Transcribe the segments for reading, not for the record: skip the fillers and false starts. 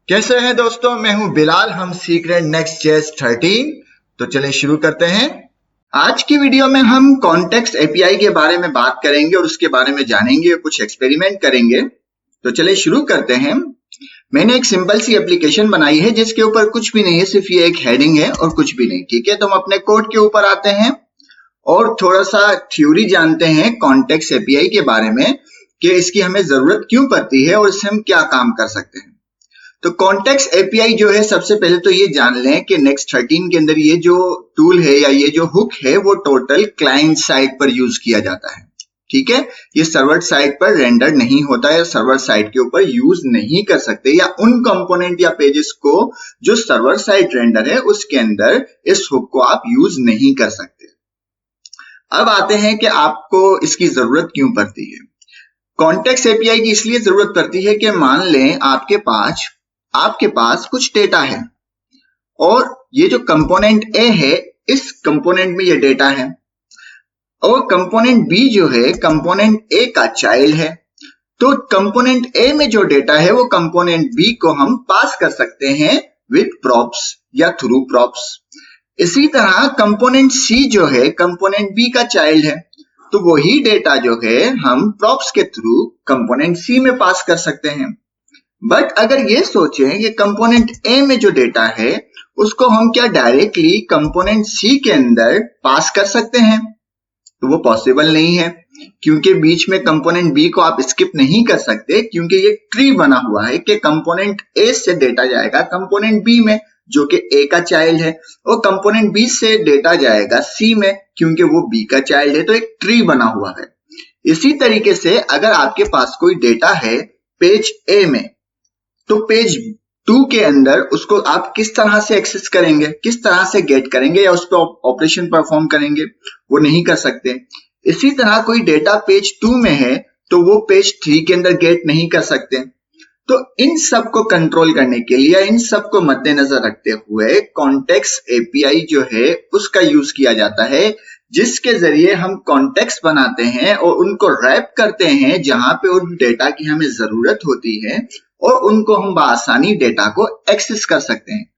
कैसे हैं दोस्तों, मैं हूं बिलाल। हम सीख रहे हैं Next.js 13। तो चलें शुरू करते हैं। आज की वीडियो में हम कॉन्टेक्स्ट एपीआई के बारे में बात करेंगे और उसके बारे में जानेंगे और कुछ एक्सपेरिमेंट करेंगे। तो चलें शुरू करते हैं। मैंने एक सिंपल सी एप्लीकेशन बनाई है जिसके ऊपर कुछ भी नहीं है, सिर्फ ये एक हेडिंग है और कुछ भी नहीं। ठीक है, तो हम अपने कोड के ऊपर आते हैं और थोड़ा सा थ्योरी जानते हैं कॉन्टेक्स्ट एपीआई के बारे में कि इसकी हमें जरूरत क्यों पड़ती है और इससे हम क्या काम कर सकते हैं। तो कॉन्टेक्स्ट एपीआई जो है, सबसे पहले तो ये जान लें कि Next.13 के अंदर ये जो टूल है या ये जो हुक है वो टोटल क्लाइंट साइड पर यूज किया जाता है। ठीक है, ये सर्वर साइड पर रेंडर नहीं होता है, सर्वर साइड के ऊपर यूज नहीं कर सकते, या उन कंपोनेंट या पेजेस को जो सर्वर साइड रेंडर है उसके अंदर इस हुक को आप यूज नहीं कर सकते। अब आते हैं कि आपको इसकी जरूरत क्यों पड़ती है। कॉन्टेक्स्ट एपीआई की इसलिए जरूरत पड़ती है कि मान लें आपके पास कुछ डेटा है और ये जो कंपोनेंट ए है इस कंपोनेंट में ये डेटा है और कंपोनेंट बी जो है कंपोनेंट ए का चाइल्ड है। तो कंपोनेंट ए में जो डेटा है वो कंपोनेंट बी को हम पास कर सकते हैं विद प्रॉप्स या थ्रू प्रॉप्स। इसी तरह कंपोनेंट सी जो है कंपोनेंट बी का चाइल्ड है, तो वही डेटा जो है हम प्रॉप्स के थ्रू कंपोनेंट सी में पास कर सकते हैं। बट अगर ये सोचें कि कंपोनेंट ए में जो डेटा है उसको हम क्या डायरेक्टली कंपोनेंट सी के अंदर पास कर सकते हैं, तो वो पॉसिबल नहीं है, क्योंकि बीच में कंपोनेंट बी को आप स्किप नहीं कर सकते, क्योंकि ये ट्री बना हुआ है कि कंपोनेंट ए से डेटा जाएगा कंपोनेंट बी में जो कि ए का चाइल्ड है, और कंपोनेंट बी से डेटा जाएगा सी में क्योंकि वो बी का चाइल्ड है। तो एक ट्री बना हुआ है। इसी तरीके से अगर आपके पास कोई डेटा है पेज ए में, तो पेज 2 के अंदर उसको आप किस तरह से एक्सेस करेंगे, किस तरह से गेट करेंगे या उस पर ऑपरेशन परफॉर्म करेंगे, वो नहीं कर सकते। इसी तरह कोई डेटा पेज 2 में है तो वो पेज 3 के अंदर गेट नहीं कर सकते। तो इन सब को कंट्रोल करने के लिए, इन सब को मद्देनजर रखते हुए कॉन्टेक्स्ट एपीआई जो है उसका यूज किया जाता है, जिसके जरिए हम कॉन्टेक्स्ट बनाते हैं और उनको रैप करते हैं जहां पे उन डेटा की हमें जरूरत होती है और उनको हम बआसानी डेटा को एक्सेस कर सकते हैं।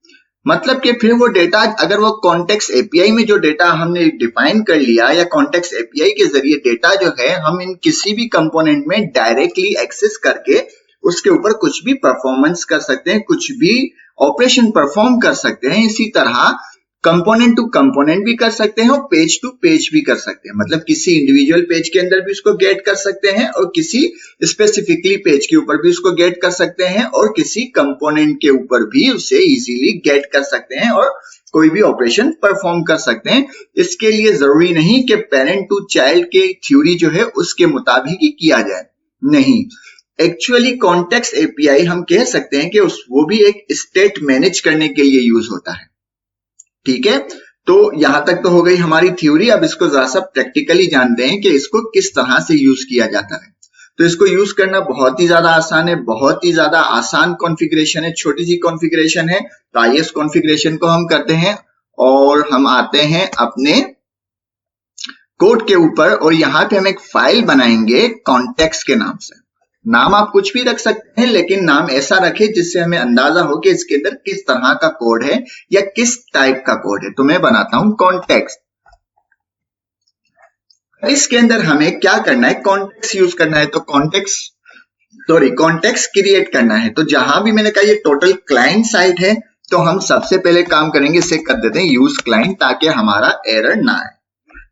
मतलब कि फिर वो डेटा, अगर वो कॉन्टेक्स्ट एपीआई में जो डेटा हमने डिफाइन कर लिया या कॉन्टेक्स्ट एपीआई के जरिए डेटा जो है हम इन किसी भी कंपोनेंट में डायरेक्टली एक्सेस करके उसके ऊपर कुछ भी परफॉर्मेंस कर सकते हैं, कुछ भी ऑपरेशन परफॉर्म कर सकते हैं। इसी तरह कंपोनेंट टू कंपोनेंट भी कर सकते हैं और पेज टू पेज भी कर सकते हैं, मतलब किसी इंडिविजुअल पेज के अंदर भी उसको गेट कर सकते हैं और किसी स्पेसिफिकली पेज के ऊपर भी उसको गेट कर सकते हैं और किसी कंपोनेंट के ऊपर भी उसे इजीली गेट कर सकते हैं और कोई भी ऑपरेशन परफॉर्म कर सकते हैं। इसके लिए जरूरी नहीं कि पेरेंट टू चाइल्ड के थ्योरी जो है उसके मुताबिक ही किया जाए, नहीं। एक्चुअली कॉन्टेक्स्ट एपीआई हम कह सकते हैं कि वो भी एक स्टेट मैनेज करने के लिए यूज होता है। ठीक है, तो यहां तक तो हो गई हमारी थ्योरी। अब इसको जरा सा प्रैक्टिकली जानते हैं कि इसको किस तरह से यूज किया जाता है। तो इसको यूज करना बहुत ही ज्यादा आसान है, बहुत ही ज्यादा आसान कॉन्फ़िगरेशन है, छोटी सी कॉन्फ़िगरेशन है। तो आइए इस कॉन्फ़िगरेशन को हम करते हैं और हम आते हैं अपने कोड के ऊपर और यहाँ पे हम एक फाइल बनाएंगे कॉन्टेक्स्ट के नाम से। नाम आप कुछ भी रख सकते हैं, लेकिन नाम ऐसा रखें जिससे हमें अंदाजा हो कि इसके अंदर किस तरह का कोड है या किस टाइप का कोड है। तो मैं बनाता हूं कॉन्टेक्स्ट। इसके अंदर हमें क्या करना है, कॉन्टेक्स्ट यूज करना है। तो कॉन्टेक्स्ट क्रिएट करना है। तो जहां भी मैंने कहा ये टोटल क्लाइंट साइड है, तो हम सबसे पहले काम करेंगे, इसे कर देते हैं यूज क्लाइंट ताकि हमारा एरर ना आए।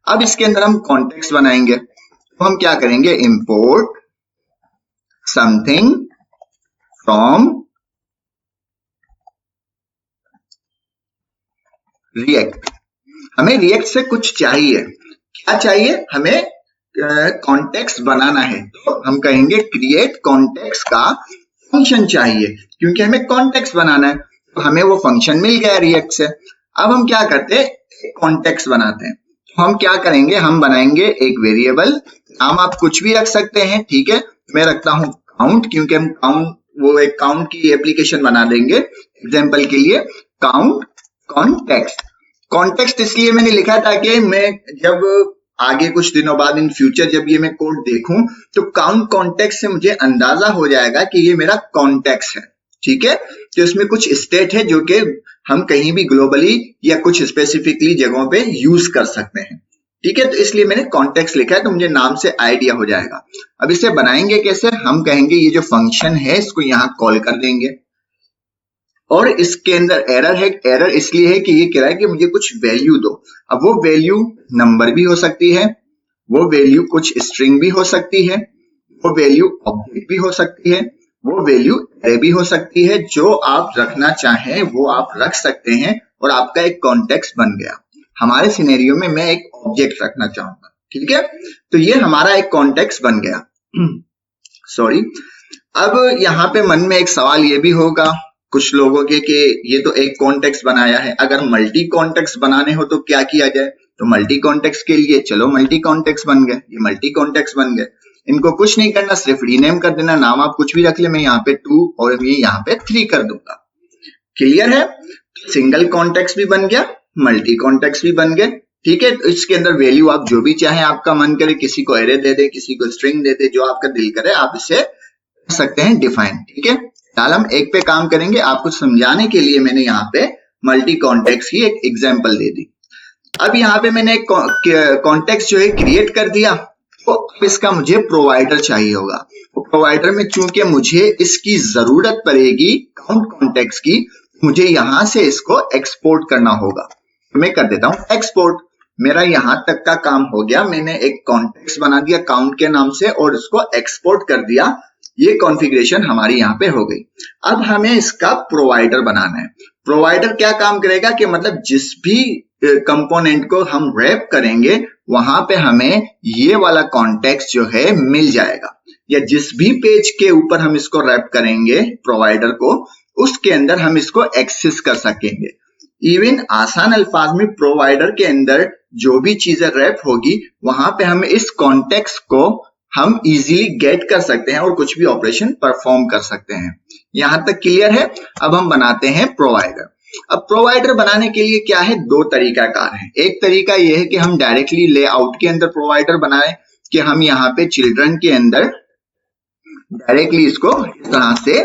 अब इसके अंदर हम कॉन्टेक्स्ट बनाएंगे, तो हम क्या करेंगे, इंपोर्ट something from React। हमें React से कुछ चाहिए, क्या चाहिए हमें, कॉन्टेक्स्ट बनाना है। तो हम कहेंगे क्रिएट कॉन्टेक्स्ट का फंक्शन चाहिए, क्योंकि हमें कॉन्टेक्स्ट बनाना है। तो हमें वो फंक्शन मिल गया React से। अब हम क्या करते हैं, कॉन्टेक्स्ट बनाते हैं। तो हम क्या करेंगे, हम बनाएंगे एक वेरिएबल, नाम आप कुछ भी रख सकते हैं। ठीक है, मैं रखता हूं काउंट, क्योंकि हम एक काउंट की एप्लीकेशन बना देंगे एग्जांपल के लिए। काउंट कॉन्टेक्स्ट इसलिए मैंने लिखा ताकि मैं जब आगे कुछ दिनों बाद इन फ्यूचर जब ये मैं कोड देखूं तो काउंट कॉन्टेक्स्ट से मुझे अंदाजा हो जाएगा कि ये मेरा कॉन्टेक्स्ट है। ठीक है, तो इसमें कुछ स्टेट है जो कि हम कहीं भी ग्लोबली या कुछ स्पेसिफिकली जगहों पे यूज कर सकते हैं। ठीक है, तो इसलिए मैंने कॉन्टेक्स्ट लिखा है, तो मुझे नाम से आइडिया हो जाएगा। अब इसे बनाएंगे कैसे, हम कहेंगे ये जो फंक्शन है इसको यहाँ कॉल कर देंगे और इसके अंदर एरर है। एरर इसलिए है कि ये कह रहा है कि मुझे कुछ वैल्यू दो। अब वो वैल्यू नंबर भी हो सकती है, वो वैल्यू कुछ स्ट्रिंग भी हो सकती है, वो वैल्यू ऑब्जेक्ट भी हो सकती है, वो वैल्यू एरे भी हो सकती है। जो आप रखना चाहें वो आप रख सकते हैं और आपका एक कॉन्टेक्स्ट बन गया। हमारे सिनेरियो में मैं एक ऑब्जेक्ट रखना चाहूंगा, ठीक है, तो ये हमारा एक कॉन्टेक्स्ट बन गया। सॉरी, अब यहाँ पे मन में एक सवाल ये भी होगा कुछ लोगों के कि ये तो एक कॉन्टेक्स्ट बनाया है, अगर मल्टी कॉन्टेक्स्ट बनाने हो तो क्या किया जाए। तो मल्टी कॉन्टेक्स्ट के लिए चलो मल्टी कॉन्टेक्स्ट बन गए, ये मल्टी कॉन्टेक्स्ट बन गए। इनको कुछ नहीं करना, सिर्फ रीनेम कर देना, नाम आप कुछ भी रख ले, मैं यहाँ पे 2 और ये यहाँ पे 3 कर दूंगा। क्लियर है, सिंगल कॉन्टेक्स्ट भी बन गया, मल्टी कॉन्टेक्स्ट भी बन गए। ठीक है, तो इसके अंदर वैल्यू आप जो भी चाहे, आपका मन करे, किसी को एरे दे दे, किसी को स्ट्रिंग दे दे, जो आपका दिल करे आप इसे कर सकते हैं डिफाइन। ठीक है, फिलहाल हम एक पे काम करेंगे, आपको समझाने के लिए मैंने यहाँ पे मल्टी कॉन्टेक्स्ट की एक एग्जांपल दे दी। अब यहाँ पे मैंने एक कॉन्टेक्स्ट जो है क्रिएट कर दिया, तो इसका मुझे प्रोवाइडर चाहिए होगा। तो प्रोवाइडर में चूंकि मुझे इसकी जरूरत पड़ेगी काउंट कॉन्टेक्स्ट की, मुझे यहां से इसको एक्सपोर्ट करना होगा। तो मैं कर देता हूं एक्सपोर्ट। मेरा यहां तक का काम हो गया, मैंने एक कॉन्टेक्स्ट बना दिया काउंट के नाम से और उसको एक्सपोर्ट कर दिया। ये कॉन्फ़िगरेशन हमारी यहाँ पे हो गई। अब हमें इसका प्रोवाइडर बनाना है। प्रोवाइडर क्या काम करेगा कि मतलब जिस भी कंपोनेंट को हम रैप करेंगे वहां पे हमें ये वाला कॉन्टेक्स्ट जो है मिल जाएगा, या जिस भी पेज के ऊपर हम इसको रैप करेंगे प्रोवाइडर को, उसके अंदर हम इसको एक्सेस कर सकेंगे। इवन आसान अल्फाज में प्रोवाइडर के अंदर जो भी चीजें रैप होगी वहां पे हम इस कॉन्टेक्स्ट को हम इजीली गेट कर सकते हैं और कुछ भी ऑपरेशन परफॉर्म कर सकते हैं। यहां तक क्लियर है। अब हम बनाते हैं प्रोवाइडर। अब प्रोवाइडर बनाने के लिए क्या है, 2 तरीकाकार है। एक तरीका यह है कि हम डायरेक्टली लेआउट के अंदर प्रोवाइडर बनाएं, कि हम यहाँ पे चिल्ड्रन के अंदर डायरेक्टली इसको इस तरह से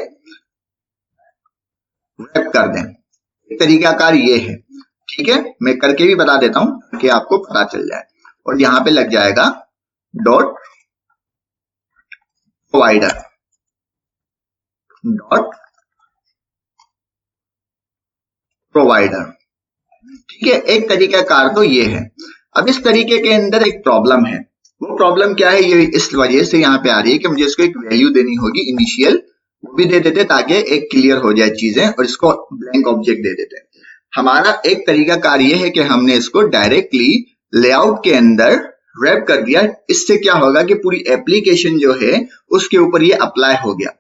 रैप कर दें। एक तरीकाकार ये है, ठीक है, मैं करके भी बता देता हूं कि आपको पता चल जाए। और यहाँ पे लग जाएगा डॉट प्रोवाइडर डॉट प्रोवाइडर। ठीक है, एक तरीका कार तो ये है। अब इस तरीके के अंदर एक प्रॉब्लम है। वो प्रॉब्लम क्या है, ये इस वजह से यहाँ पे आ रही है कि मुझे इसको एक वैल्यू देनी होगी इनिशियल, वो भी दे देते ताकि एक क्लियर हो जाए चीजें, और इसको ब्लैंक ऑब्जेक्ट दे देते। हमारा एक तरीका कार ये है कि हमने इसको डायरेक्टली लेआउट के अंदर रैप कर दिया। इससे क्या होगा कि पूरी एप्लीकेशन जो है उसके ऊपर ये अप्लाई हो गया।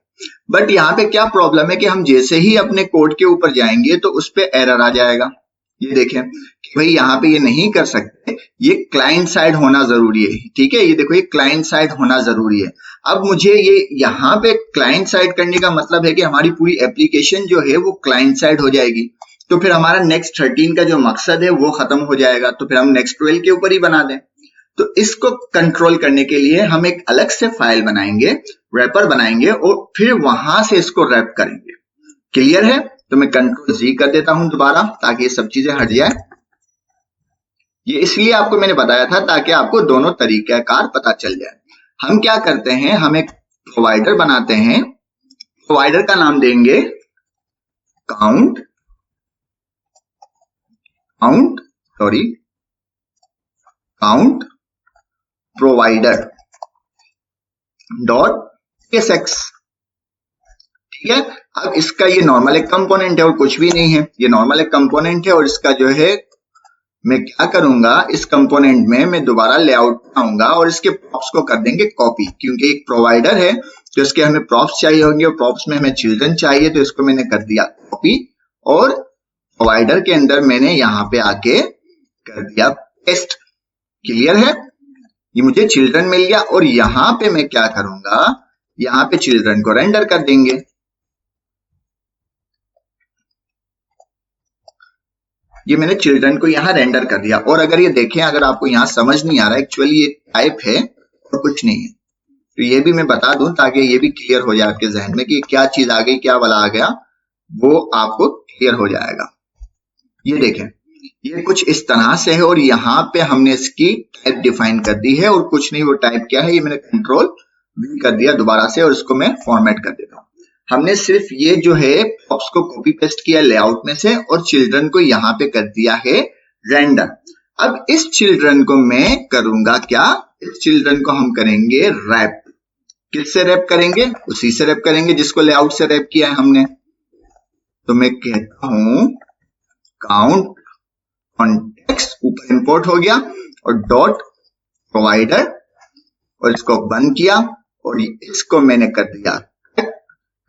बट यहाँ पे क्या प्रॉब्लम है कि हम जैसे ही अपने कोड के ऊपर जाएंगे तो उस पे एरर आ जाएगा। ये देखें कि भाई यहाँ पे ये नहीं कर सकते, ये क्लाइंट साइड होना जरूरी है। ठीक है, ये देखो ये क्लाइंट साइड होना जरूरी है। अब मुझे ये यहाँ पे क्लाइंट साइड करने का मतलब है कि हमारी पूरी एप्लीकेशन जो है वो क्लाइंट साइड हो जाएगी। तो फिर हमारा नेक्स्ट 13 का जो मकसद है वो खत्म हो जाएगा। तो फिर हम नेक्स्ट 12 के ऊपर ही बना दें। तो इसको कंट्रोल करने के लिए हम एक अलग से फाइल बनाएंगे, रैपर बनाएंगे और फिर वहां से इसको रैप करेंगे। क्लियर है, तो मैं कंट्रोल जी कर देता हूं दोबारा ताकि ये सब चीजें हट जाए। ये इसलिए आपको मैंने बताया था ताकि आपको दोनों तरीकाकार पता चल जाए। हम क्या करते हैं, हम एक प्रोवाइडर बनाते हैं। प्रोवाइडर का नाम देंगे काउंट प्रोवाइडर डॉट एसएक्स। ठीक है, अब इसका ये नॉर्मल एक कंपोनेंट है और कुछ भी नहीं है, ये नॉर्मल एक कंपोनेंट है। और इसका जो है मैं क्या करूंगा, इस कंपोनेंट में मैं दोबारा लेआउट आऊंगा और इसके प्रॉप्स को कर देंगे कॉपी, क्योंकि एक प्रोवाइडर है तो इसके हमें प्रॉप्स चाहिए होंगे और प्रॉप्स में हमें चिल्ड्रन चाहिए, तो इसको मैंने कर दिया कॉपी और प्रोवाइडर के अंदर मैंने यहाँ पे आके कर दिया पेस्ट। क्लियर है, ये मुझे चिल्ड्रन मिल गया और यहां पे मैं क्या करूंगा, यहां पे चिल्ड्रन को रेंडर कर देंगे। ये मैंने चिल्ड्रन को यहां रेंडर कर दिया। और अगर ये देखें, अगर आपको यहां समझ नहीं आ रहा, एक्चुअली ये टाइप है और कुछ नहीं है, तो ये भी मैं बता दूं ताकि ये भी क्लियर हो जाए आपके जहन में कि क्या चीज आ गई, क्या वाला आ गया। वो आपको क्लियर हो जाएगा। ये देखें, ये कुछ इस तरह से है और यहाँ पे हमने इसकी टाइप डिफाइन कर दी है और कुछ नहीं, वो टाइप क्या है ये मैंने कंट्रोल V कर दिया दोबारा से और इसको मैं फॉर्मेट कर देता हूँ। हमने सिर्फ ये जो है पॉप्स को कॉपी पेस्ट किया लेआउट में से और चिल्ड्रन को यहाँ पे कर दिया है रेंडर। अब इस चिल्ड्रन को मैं करूंगा क्या, इस चिल्ड्रन को हम करेंगे रैप। किससे रैप करेंगे, उसी से रैप करेंगे जिसको लेआउट से रैप किया है हमने। तो मैं कहता हूं काउंट कॉन्टेक्स्ट, ऊपर इंपोर्ट हो गया और डॉट प्रोवाइडर और इसको बंद किया और इसको मैंने कर दिया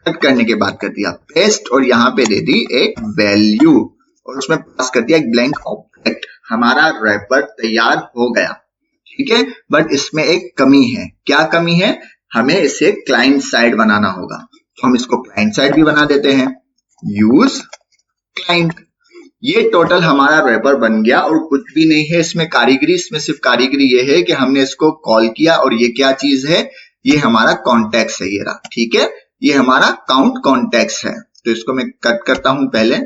कट करने के बाद कर दिया पेस्ट और यहाँ पे दे दी एक वैल्यू और उसमें पास कर दिया एक ब्लैंक ऑब्जेक्ट। हमारा रैपर तैयार हो गया, ठीक है। बट इसमें एक कमी है। क्या कमी है, हमें इसे क्लाइंट साइड बनाना होगा। तो हम इसको क्लाइंट साइड भी बना देते हैं, यूज क्लाइंट। ये टोटल हमारा रैपर बन गया और कुछ भी नहीं है इसमें कारीगरी। इसमें सिर्फ कारीगरी ये है कि हमने इसको कॉल किया और ये क्या चीज है, ये हमारा कॉन्टेक्स्ट है, ये रहा, ठीक है। ये हमारा काउंट कॉन्टेक्स्ट है। तो इसको मैं कट करता हूं पहले।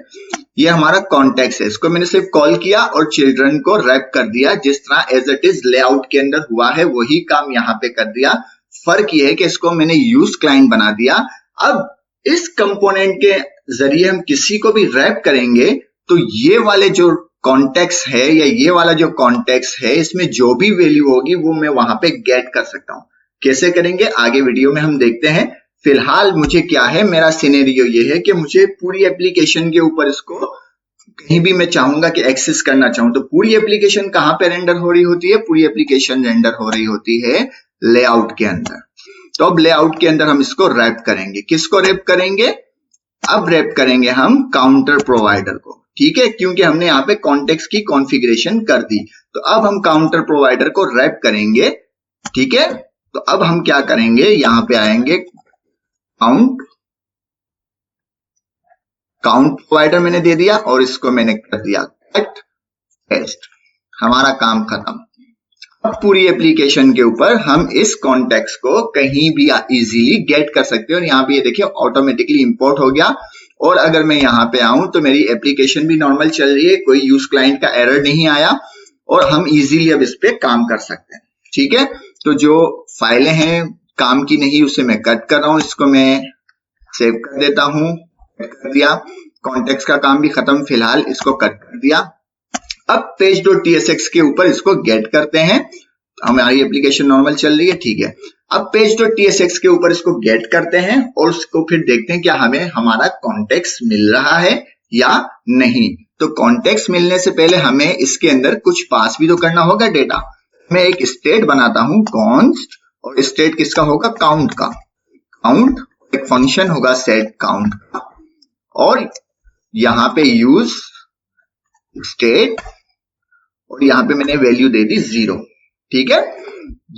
ये हमारा कॉन्टेक्स्ट है, इसको मैंने सिर्फ कॉल किया और चिल्ड्रन को रैप कर दिया जिस तरह एज इट इज लेआउट के अंदर हुआ है वही काम यहाँ पे कर दिया। फर्क ये है कि इसको मैंने यूज क्लाइंट बना दिया। अब इस कंपोनेंट के जरिए हम किसी को भी रैप करेंगे तो ये वाले जो कॉन्टेक्स्ट है या ये वाला जो कॉन्टेक्स्ट है इसमें जो भी वैल्यू होगी वो मैं वहां पे गेट कर सकता हूं। कैसे करेंगे आगे वीडियो में हम देखते हैं। फिलहाल मुझे क्या है, मेरा सिनेरियो ये है कि मुझे पूरी एप्लीकेशन के ऊपर इसको कहीं भी मैं चाहूंगा कि एक्सेस करना चाहूं तो पूरी एप्लीकेशन कहां पे रेंडर हो रही होती है, पूरी एप्लीकेशन रेंडर हो रही होती है लेआउट के अंदर। तो अब लेआउट के अंदर हम इसको रैप करेंगे। किसको रैप करेंगे, अब रैप करेंगे हम काउंटर प्रोवाइडर को, ठीक है, क्योंकि हमने यहाँ पे कॉन्टेक्स्ट की कॉन्फ़िगरेशन कर दी। तो अब हम काउंटर प्रोवाइडर को रैप करेंगे, ठीक है। तो अब हम क्या करेंगे, यहां पे आएंगे काउंट प्रोवाइडर मैंने दे दिया और इसको मैंने कर दिया कट पेस्ट। हमारा काम खत्म। अब पूरी एप्लीकेशन के ऊपर हम इस कॉन्टेक्स्ट को कहीं भी इजीली गेट कर सकते हैं और यहाँ पे ये देखिए ऑटोमेटिकली इंपोर्ट हो गया। और अगर मैं यहाँ पे आऊं तो मेरी एप्लीकेशन भी नॉर्मल चल रही है, कोई यूज क्लाइंट का एरर नहीं आया और हम इजीली अब इस पे काम कर सकते हैं, ठीक है। तो जो फाइलें हैं काम की नहीं उसे मैं कट कर रहा हूं, इसको मैं सेव कर देता हूं, कर दिया। कॉन्टेक्स्ट का काम भी खत्म, फिलहाल इसको कट कर दिया। अब page.tsx के ऊपर इसको गेट करते हैं। हमारी एप्लीकेशन नॉर्मल चल रही है, ठीक है। अब page.tsx के ऊपर इसको गेट करते हैं और उसको फिर देखते हैं क्या हमें हमारा कॉन्टेक्स्ट मिल रहा है या नहीं। तो कॉन्टेक्स्ट मिलने से पहले हमें इसके अंदर कुछ पास भी तो करना होगा डेटा। मैं एक स्टेट बनाता हूं कॉन्स्ट और स्टेट किसका होगा, काउंट का। काउंट एक फंक्शन होगा सेट काउंट का और यहाँ पे यूज स्टेट और यहाँ पे मैंने वैल्यू दे दी 0, ठीक है।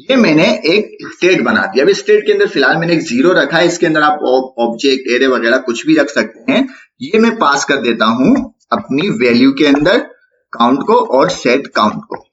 ये मैंने एक स्टेट बना दिया। अब स्टेट के अंदर फिलहाल मैंने एक 0 रखा है, इसके अंदर आप ऑब्जेक्ट एरे वगैरह कुछ भी रख सकते हैं। ये मैं पास कर देता हूं अपनी वैल्यू के अंदर काउंट को और सेट काउंट को।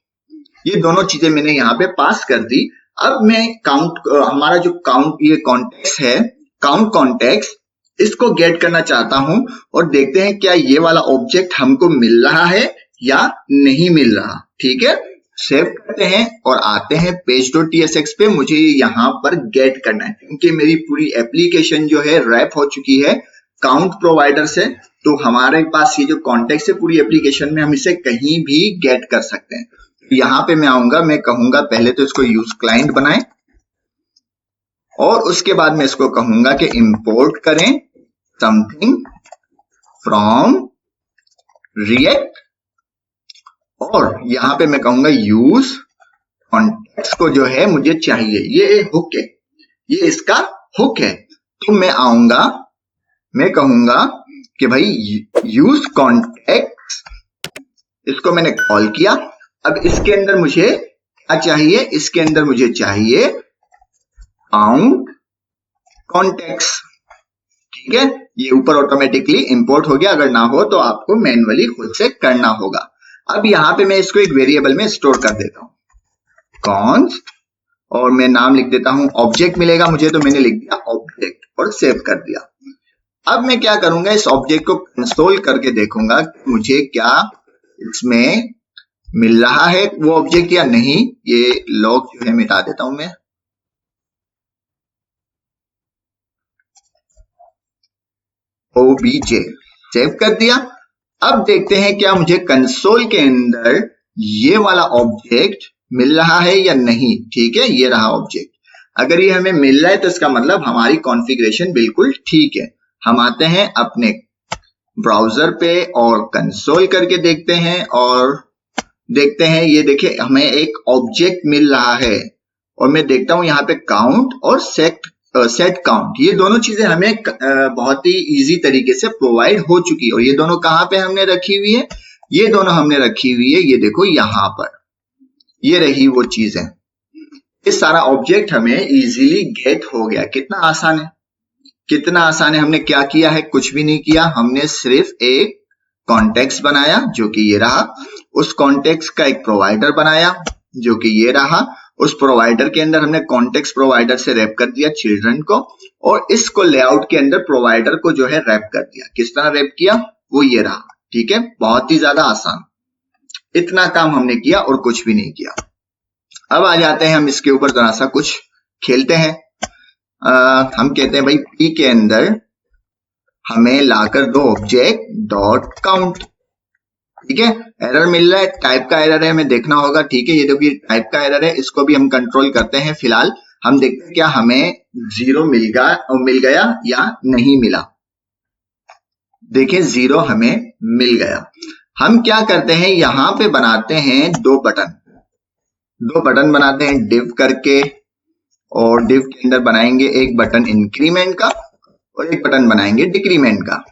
ये दोनों चीजें मैंने यहाँ पे पास कर दी। अब मैं काउंट, हमारा जो काउंट ये कॉन्टेक्स्ट है काउंट कॉन्टेक्स्ट, इसको गेट करना चाहता हूं और देखते हैं क्या ये वाला ऑब्जेक्ट हमको मिल रहा है या नहीं मिल रहा, ठीक है। सेव करते हैं और आते हैं page.tsx पे। मुझे यहाँ पर गेट करना है क्योंकि मेरी पूरी एप्लीकेशन जो है रैप हो चुकी है काउंट प्रोवाइडर से। तो हमारे पास ये जो कॉन्टेक्स्ट है पूरी एप्लीकेशन में हम इसे कहीं भी गेट कर सकते हैं। यहाँ पे मैं आऊंगा, मैं कहूंगा पहले तो इसको यूज क्लाइंट बनाएं और उसके बाद मैं इसको कहूंगा कि इंपोर्ट करें समथिंग फ्रॉम रिएक्ट और यहाँ पे मैं कहूंगा यूज कॉन्टेक्स्ट को जो है मुझे चाहिए, ये हुक है, ये इसका हुक है। तो मैं आऊंगा, मैं कहूंगा कि भाई यूज कॉन्टेक्स्ट, इसको मैंने कॉल किया। अब इसके अंदर मुझे क्या चाहिए, इसके अंदर मुझे चाहिए काउंट कॉन्टेक्स्ट, ठीक है। ये ऊपर ऑटोमेटिकली इंपोर्ट हो गया, अगर ना हो तो आपको मैन्युअली खुद से करना होगा। अब यहाँ पे मैं इसको एक वेरिएबल में स्टोर कर देता हूं कॉन्स्ट और मैं नाम लिख देता हूं ऑब्जेक्ट मिलेगा मुझे, तो मैंने लिख दिया ऑब्जेक्ट और सेव कर दिया। अब मैं क्या करूंगा, इस ऑब्जेक्ट को कंसोल करके देखूंगा मुझे क्या इसमें मिल रहा है वो ऑब्जेक्ट या नहीं। ये लॉग जो है मिटा देता हूं मैं। OBJ सेव कर दिया। अब देखते हैं क्या मुझे कंसोल के अंदर ये वाला ऑब्जेक्ट मिल रहा है या नहीं। ठीक है, ये रहा ऑब्जेक्ट। अगर ये हमें मिल रहा है तो इसका मतलब हमारी कॉन्फ़िगरेशन बिल्कुल ठीक है। हम आते हैं अपने ब्राउजर पे और कंसोल करके देखते हैं और देखते हैं, ये देखिए हमें एक ऑब्जेक्ट मिल रहा है और मैं देखता हूं यहाँ पे काउंट और सेट काउंट, ये दोनों चीजें हमें बहुत ही इजी तरीके से प्रोवाइड हो चुकी है। और ये दोनों कहाँ पे हमने रखी हुई है, ये दोनों हमने रखी हुई है, ये देखो यहाँ पर, ये रही वो चीजें। ये सारा ऑब्जेक्ट हमें इजीली गेट हो गया। कितना आसान है, कितना आसान है। हमने क्या किया है, कुछ भी नहीं किया। हमने सिर्फ एक कॉन्टेक्स्ट बनाया जो कि ये रहा, उस कॉन्टेक्स्ट का एक प्रोवाइडर बनाया जो कि ये रहा, उस प्रोवाइडर के अंदर हमने कॉन्टेक्स्ट प्रोवाइडर से रैप कर दिया चिल्ड्रन को, और इसको लेआउट के अंदर प्रोवाइडर को जो है रैप कर दिया। किस तरह रैप किया, वो ये रहा। ठीक है, बहुत ही ज्यादा आसान। इतना काम हमने किया और कुछ भी नहीं किया। अब आ जाते हैं हम इसके ऊपर जरा सा कुछ खेलते हैं। हम कहते हैं भाई पी के अंदर हमें लाकर दो ऑब्जेक्ट डॉट काउंट। ठीक है, एरर मिल रहा है, टाइप का एरर है, हमें देखना होगा। ठीक है, ये देखिए टाइप का एरर है, इसको भी हम कंट्रोल करते हैं। फिलहाल हम देखते हैं क्या हमें 0 मिल गया या नहीं मिला। देखिए 0 हमें मिल गया। हम क्या करते हैं, यहां पे बनाते हैं दो बटन बनाते हैं डिव करके, और डिव के अंदर बनाएंगे एक बटन इंक्रीमेंट का और एक बटन बनाएंगे डिक्रीमेंट का।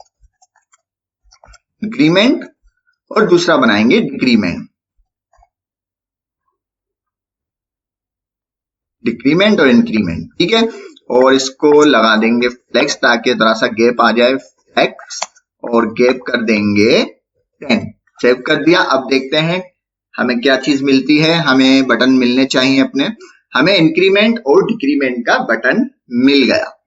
इंक्रीमेंट और दूसरा बनाएंगे डिक्रीमेंट। डिक्रीमेंट और इंक्रीमेंट। ठीक है, और इसको लगा देंगे फ्लेक्स ताकि थोड़ा सा गैप आ जाए। फ्लेक्स और गैप कर देंगे 10। सेव कर दिया। अब देखते हैं हमें क्या चीज मिलती है। हमें बटन मिलने चाहिए अपने। हमें इंक्रीमेंट और डिक्रीमेंट का बटन मिल गया।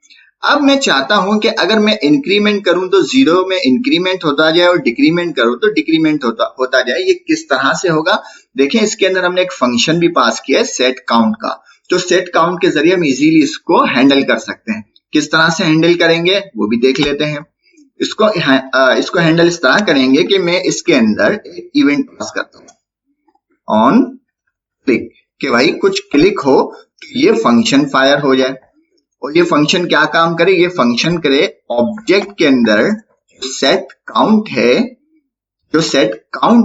अब मैं चाहता हूं कि अगर मैं इंक्रीमेंट करूं तो 0 में इंक्रीमेंट होता जाए और डिक्रीमेंट करूं तो डिक्रीमेंट होता जाए। ये किस तरह से होगा, देखें इसके अंदर हमने एक फंक्शन भी पास किया है सेट काउंट का। तो सेट काउंट के जरिए हम इजीली इसको हैंडल कर सकते हैं। किस तरह से हैंडल करेंगे वो भी देख लेते हैं। इसको हैंडल इस तरह करेंगे कि मैं इसके अंदर एक इवेंट पास करता हूं ऑन क्लिक, कि भाई कुछ क्लिक हो तो ये फंक्शन फायर हो जाए। और ये फंक्शन क्या काम करे, ये फंक्शन करे ऑब्जेक्ट के अंदर सेट काउंट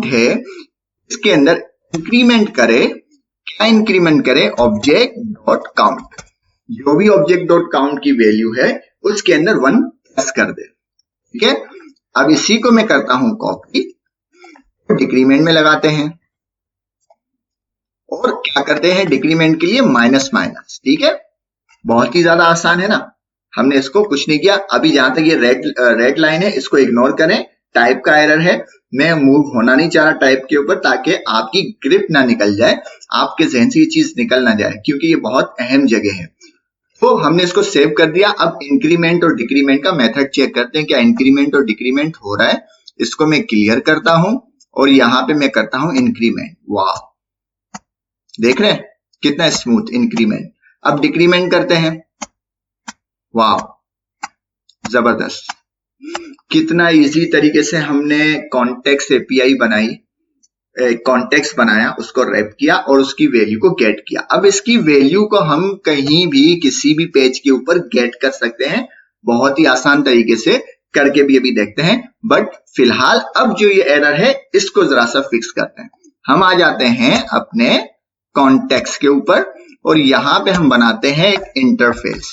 है इसके अंदर इंक्रीमेंट करे। क्या इंक्रीमेंट करे, ऑब्जेक्ट डॉट काउंट। जो भी ऑब्जेक्ट डॉट काउंट की वैल्यू है उसके अंदर 1 प्लस कर दे। ठीक है, अब इसी को मैं करता हूं कॉपी, डिक्रीमेंट में लगाते हैं और क्या करते हैं डिक्रीमेंट के लिए माइनस माइनस। ठीक है, बहुत ही ज्यादा आसान है ना। हमने इसको कुछ नहीं किया। अभी जहां तक ये रेड लाइन है इसको इग्नोर करें, टाइप का एरर है। मैं मूव होना नहीं चाह रहा टाइप के ऊपर ताकि आपकी ग्रिप ना निकल जाए, आपके जहन से ये चीज निकल ना जाए, क्योंकि ये बहुत अहम जगह है। तो हमने इसको सेव कर दिया। अब इंक्रीमेंट और डिक्रीमेंट का मेथड चेक करते हैं क्या इंक्रीमेंट और डिक्रीमेंट हो रहा है। इसको मैं क्लियर करता हूं और यहां पे मैं करता हूं इंक्रीमेंट। वाह, देख रहे हैं कितना स्मूथ इंक्रीमेंट। अब डिक्रीमेंट करते हैं। वाह, जबरदस्त, कितना इजी तरीके से हमने कॉन्टेक्स्ट एपीआई बनाई, कॉन्टेक्स्ट बनाया, उसको रैप किया और उसकी वैल्यू को गेट किया। अब इसकी वैल्यू को हम कहीं भी किसी भी पेज के ऊपर गेट कर सकते हैं, बहुत ही आसान तरीके से करके भी अभी देखते हैं। बट फिलहाल अब जो ये एरर है इसको जरा सा फिक्स करते हैं। हम आ जाते हैं अपने कॉन्टेक्स्ट के ऊपर और यहां पे हम बनाते हैं एक इंटरफेस।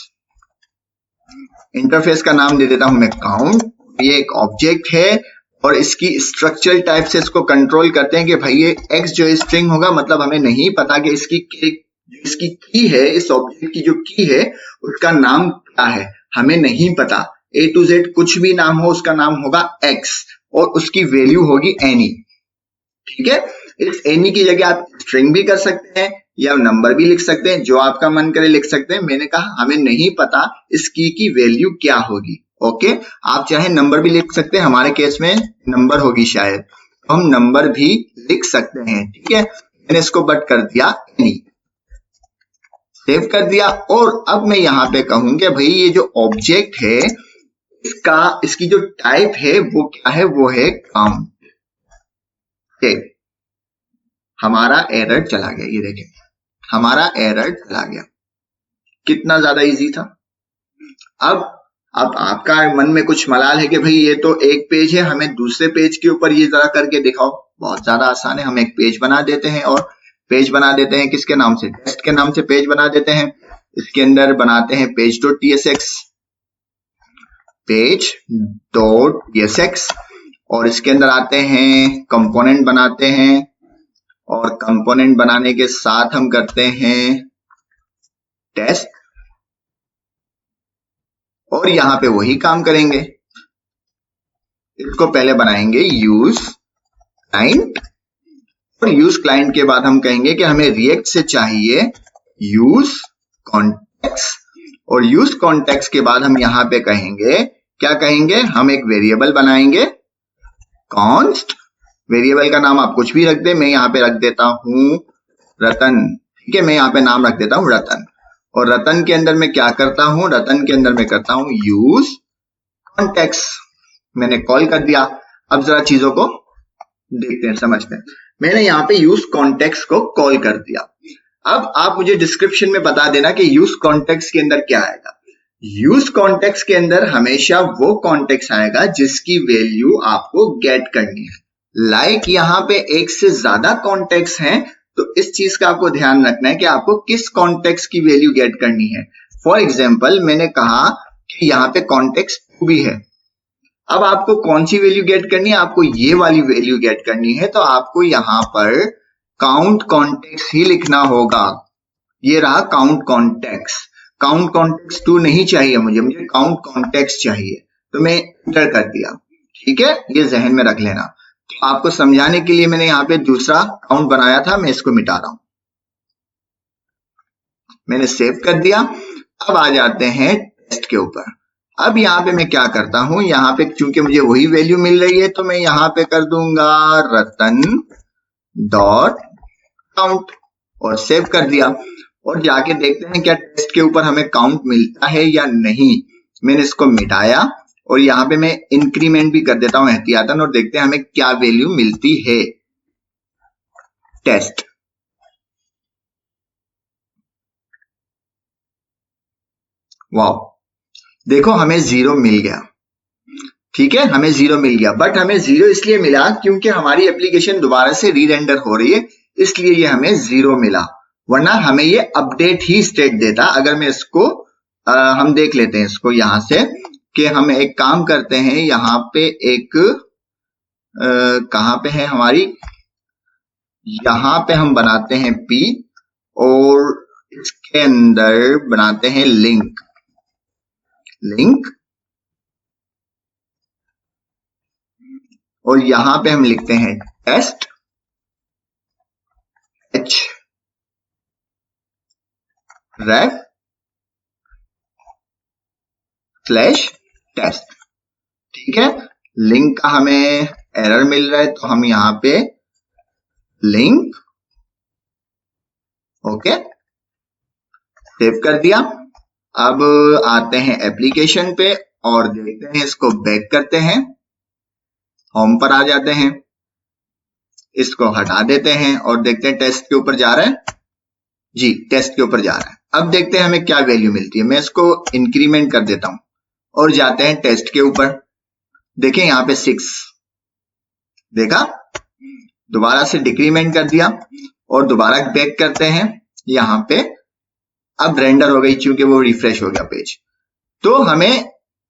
इंटरफेस का नाम दे देता हूं मैं काउंट। ये एक ऑब्जेक्ट है और इसकी स्ट्रक्चरल टाइप से इसको कंट्रोल करते हैं कि भाई ये एक्स जो स्ट्रिंग होगा, मतलब हमें नहीं पता कि इसकी की है, इस ऑब्जेक्ट की जो की है उसका नाम क्या है, हमें नहीं पता। A to Z कुछ भी नाम हो उसका नाम होगा एक्स और उसकी वैल्यू होगी एनी। ठीक है, इस एनी की जगह आप स्ट्रिंग भी कर सकते हैं या नंबर भी लिख सकते हैं, जो आपका मन करे लिख सकते हैं। मैंने कहा हमें नहीं पता इस की वैल्यू क्या होगी, ओके, आप चाहे नंबर भी लिख सकते हैं, हमारे केस में नंबर होगी शायद, तो हम नंबर भी लिख सकते हैं। ठीक है, मैंने इसको बट कर दिया एनी, सेव कर दिया। और अब मैं यहाँ पे कहूंगा भाई ये जो ऑब्जेक्ट है इसकी जो टाइप है वो क्या है, वो है काउंट। हमारा एरर चला गया, ये देखें हमारा एरर चला गया, कितना ज्यादा इजी था। अब आपका मन में कुछ मलाल है कि भाई ये तो एक पेज है, हमें दूसरे पेज के ऊपर ये जरा करके दिखाओ। बहुत ज्यादा आसान है, हम एक पेज बना देते हैं, और पेज बना देते हैं किसके नाम से, टेस्ट के नाम से पेज बना देते हैं। इसके अंदर बनाते हैं page.tsx, page.tsx, और इसके अंदर आते हैं कंपोनेंट बनाते हैं, और कंपोनेंट बनाने के साथ हम करते हैं टेस्ट, और यहां पे वही काम करेंगे। इसको पहले बनाएंगे यूज क्लाइंट, और यूज क्लाइंट के बाद हम कहेंगे कि हमें रिएक्ट से चाहिए यूज कॉन्टेक्स्ट, और यूज कॉन्टेक्स्ट के बाद हम यहां पे कहेंगे, क्या कहेंगे, हम एक वेरिएबल बनाएंगे कॉन्स्ट। वेरिएबल का नाम आप कुछ भी रख दे, मैं यहाँ पे रख देता हूं रतन। ठीक है, मैं यहाँ पे नाम रख देता हूं रतन, और रतन के अंदर मैं क्या करता हूं, रतन के अंदर मैं करता हूं यूज कॉन्टेक्स्ट। मैंने कॉल कर दिया। अब जरा चीजों को देखते हैं, समझते हैं। मैंने यहाँ पे यूज कॉन्टेक्स्ट को कॉल कर दिया। अब आप मुझे डिस्क्रिप्शन में बता देना कि यूज कॉन्टेक्स्ट के अंदर क्या आएगा। यूज कॉन्टेक्स्ट के अंदर हमेशा वो कॉन्टेक्स्ट आएगा जिसकी वैल्यू आपको गेट करनी है। लाइक यहाँ पे एक से ज्यादा कॉन्टेक्स्ट हैं, तो इस चीज का आपको ध्यान रखना है कि आपको किस कॉन्टेक्स्ट की वैल्यू गेट करनी है। फॉर एग्जाम्पल मैंने कहा कि यहाँ पे कॉन्टेक्स्ट 2 भी है, अब आपको कौन सी वैल्यू गेट करनी है, आपको ये वाली वैल्यू गेट करनी है, तो आपको यहाँ पर काउंट कॉन्टेक्स्ट ही लिखना होगा। ये रहा काउंट कॉन्टेक्स्ट। काउंट कॉन्टेक्स्ट 2 नहीं चाहिए मुझे काउंट कॉन्टेक्स्ट चाहिए, तो मैं एंटर कर दिया। ठीक है, ये जहन में रख लेना। तो आपको समझाने के लिए मैंने यहाँ पे दूसरा काउंट बनाया था, मैं इसको मिटा रहा हूं। मैंने सेव कर दिया। अब आ जाते हैं टेस्ट के ऊपर। अब यहाँ पे मैं क्या करता हूं, यहाँ पे चूंकि मुझे वही वैल्यू मिल रही है, तो मैं यहाँ पे कर दूंगा रतन डॉट काउंट, और सेव कर दिया। और जाके देखते हैं क्या टेस्ट के ऊपर हमें काउंट मिलता है या नहीं। मैंने इसको मिटाया, और यहाँ पे मैं इंक्रीमेंट भी कर देता हूं एहतियातन, और देखते हैं हमें क्या वैल्यू मिलती है। टेस्ट, वाह, देखो हमें 0 मिल गया। ठीक है, हमें 0 मिल गया, बट हमें 0 इसलिए मिला क्योंकि हमारी एप्लीकेशन दोबारा से रीरेंडर हो रही है, इसलिए ये हमें 0 मिला, वरना हमें ये अपडेट ही स्टेट देता। अगर मैं इसको हम देख लेते हैं इसको यहां से, कि हम एक काम करते हैं, यहाँ पे एक कहां पे है हमारी, यहां पे हम बनाते हैं P, और इसके अंदर बनाते हैं लिंक, और यहां पे हम लिखते हैं test H ref slash test. ठीक है, लिंक का हमें एरर मिल रहा है, तो हम यहां पे लिंक, ओके, सेव कर दिया। अब आते हैं एप्लीकेशन पे, और देखते हैं, इसको बैक करते हैं, होम पर आ जाते हैं, इसको हटा देते हैं, और देखते हैं टेस्ट के ऊपर जा रहा है जी, टेस्ट के ऊपर जा रहा है। अब देखते हैं हमें क्या वैल्यू मिलती है। मैं इसको इंक्रीमेंट कर देता हूं, और जाते हैं टेस्ट के ऊपर। देखें यहाँ पे 6, देखा, दोबारा से डिक्रीमेंट कर दिया, और दोबारा बैक करते हैं यहाँ पे। अब रेंडर हो गई, चूंकि वो रिफ्रेश हो गया पेज। तो हमें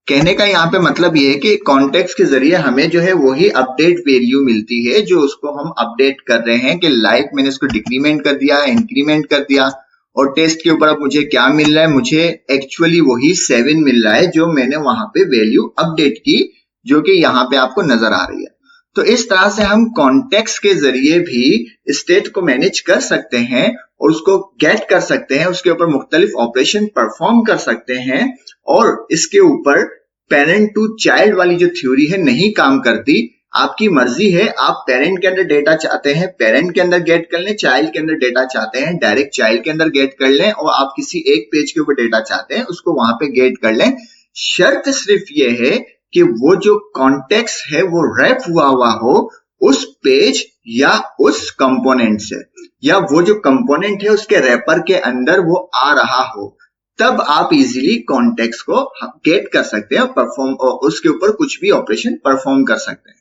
कहने का यहाँ पे मतलब ये है कि कॉन्टेक्स्ट के जरिए हमें जो है वही अपडेट वैल्यू मिलती है जो उसको हम अपडेट कर रहे हैं। कि लाइक मैंने इसको डिक्रीमेंट कर दिया, इंक्रीमेंट कर दिया, और टेस्ट के ऊपर अब मुझे क्या मिल रहा है, मुझे एक्चुअली वही 7 मिल रहा है जो मैंने वहां पे वैल्यू अपडेट की, जो कि यहाँ पे आपको नजर आ रही है। तो इस तरह से हम कॉन्टेक्स्ट के जरिए भी स्टेट को मैनेज कर सकते हैं, और उसको गेट कर सकते हैं, उसके ऊपर मुख्तलिफ ऑपरेशन परफॉर्म कर सकते हैं, और इसके ऊपर पेरेंट टू चाइल्ड वाली जो थ्योरी है नहीं काम करती। आपकी मर्जी है, आप पेरेंट के अंदर डेटा चाहते हैं पेरेंट के अंदर गेट कर लें, चाइल्ड के अंदर डेटा चाहते हैं डायरेक्ट चाइल्ड के अंदर गेट कर लें, और आप किसी एक पेज के ऊपर डेटा चाहते हैं उसको वहां पे गेट कर लें। शर्त सिर्फ ये है कि वो जो कॉन्टेक्स्ट है वो रैप हुआ हो उस पेज या उस कंपोनेंट से, या वो जो कंपोनेंट है उसके रैपर के अंदर वो आ रहा हो, तब आप इजीली कॉन्टेक्स्ट को गेट कर सकते हैं और उसके ऊपर कुछ भी ऑपरेशन परफॉर्म कर सकते हैं।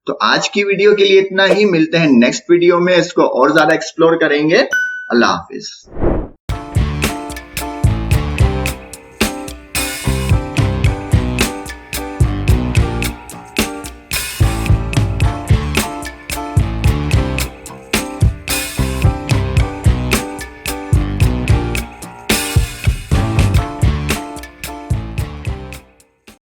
तो आज की वीडियो के लिए इतना ही, मिलते हैं नेक्स्ट वीडियो में, इसको और ज्यादा एक्सप्लोर करेंगे। अल्लाह हाफिज।